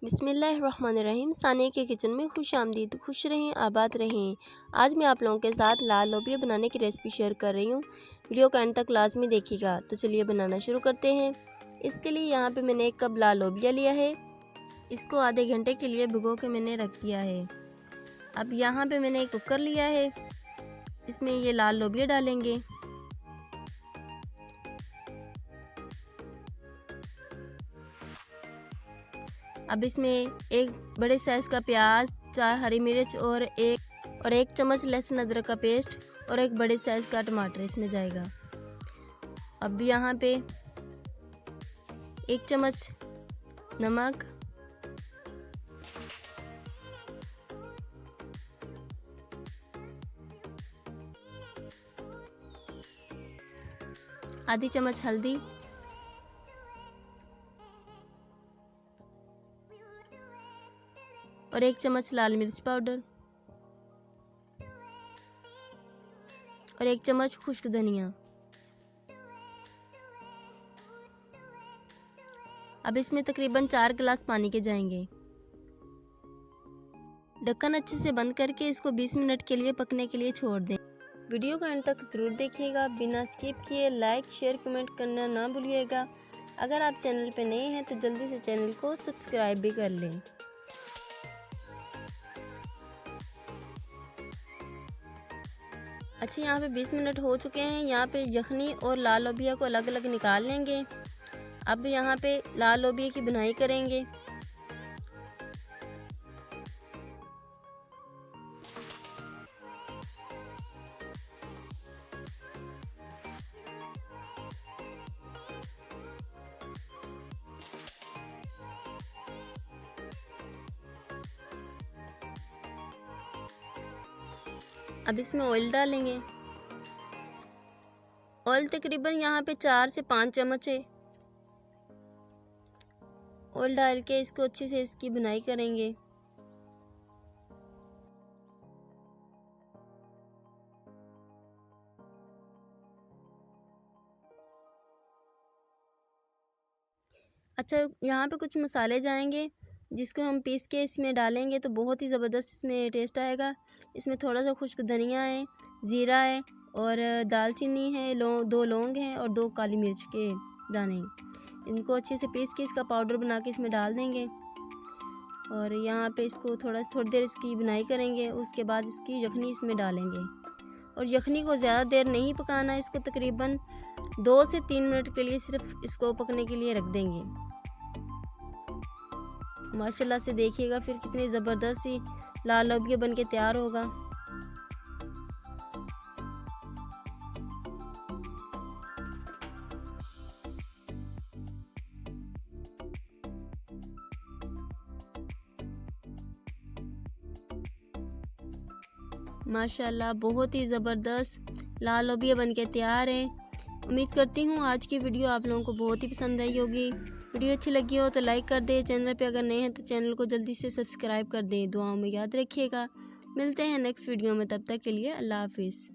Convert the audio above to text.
बिस्मिल्लाहिर्रहमानिर्रहीम। सानिया के किचन में खुश आमदीद। खुश रहें, आबाद रहें। आज मैं आप लोगों के साथ लाल लोबिया बनाने की रेसिपी शेयर कर रही हूँ। वीडियो को एंड तक लाजमी देखिएगा। तो चलिए बनाना शुरू करते हैं। इसके लिए यहाँ पे मैंने 1 कप लाल लोबिया लिया है। इसको आधे घंटे के लिए भिगो के मैंने रख दिया है। अब यहाँ पे मैंने एक कुकर लिया है, इसमें ये लाल लोबिया डालेंगे। अब इसमें एक बड़े साइज़ का प्याज, 4 हरी मिर्च और एक चम्मच लहसुन अदरक का पेस्ट और एक बड़े साइज़ का टमाटर इसमें जाएगा। अब यहाँ पे 1 चम्मच नमक, आधी चम्मच हल्दी, और 1 चम्मच लाल मिर्च पाउडर और 1 चम्मच खुश्क धनिया। अब इसमें तकरीबन 4 गिलास पानी के जाएंगे। ढक्कन अच्छे से बंद करके इसको 20 मिनट के लिए पकने के लिए छोड़ दें। वीडियो को एंड तक ज़रूर देखिएगा, बिना स्किप किए। लाइक, शेयर, कमेंट करना ना भूलिएगा। अगर आप चैनल पे नए हैं तो जल्दी से चैनल को सब्सक्राइब भी कर लें। अच्छा, यहाँ पे 20 मिनट हो चुके हैं। यहाँ पे यखनी और लाल लोबिया को अलग अलग निकाल लेंगे। अब यहाँ पे लाल लोबिया की बुनाई करेंगे। अब इसमें ऑयल डालेंगे। ऑयल तकरीबन यहाँ पे 4 से 5 चम्मच है। ऑयल डाल के इसको अच्छे से इसकी बुनाई करेंगे। अच्छा, यहाँ पे कुछ मसाले जाएंगे जिसको हम पीस के इसमें डालेंगे तो बहुत ही ज़बरदस्त इसमें टेस्ट आएगा। इसमें थोड़ा सा खुश्क धनिया है, ज़ीरा है और दालचीनी है, 2 लौंग हैं और 2 काली मिर्च के दाने। इनको अच्छे से पीस के इसका पाउडर बना के इसमें डाल देंगे और यहाँ पे इसको थोड़ी देर इसकी बुनाई करेंगे। उसके बाद इसकी यखनी इसमें डालेंगे और यखनी को ज़्यादा देर नहीं पकाना। इसको तकरीबन 2 से 3 मिनट के लिए सिर्फ इसको पकने के लिए रख देंगे। माशाल्लाह से देखिएगा फिर कितनी ज़बरदस्त सी लाल लोबिया बन के तैयार होगा। माशाल्लाह बहुत ही ज़बरदस्त लाल लोबिया बन के तैयार है। उम्मीद करती हूँ आज की वीडियो आप लोगों को बहुत ही पसंद आई होगी। वीडियो अच्छी लगी हो तो लाइक कर दें। चैनल पे अगर नए हैं तो चैनल को जल्दी से सब्सक्राइब कर दें। दुआओं में याद रखिएगा। मिलते हैं नेक्स्ट वीडियो में, तब तक के लिए अल्लाह हाफिज़।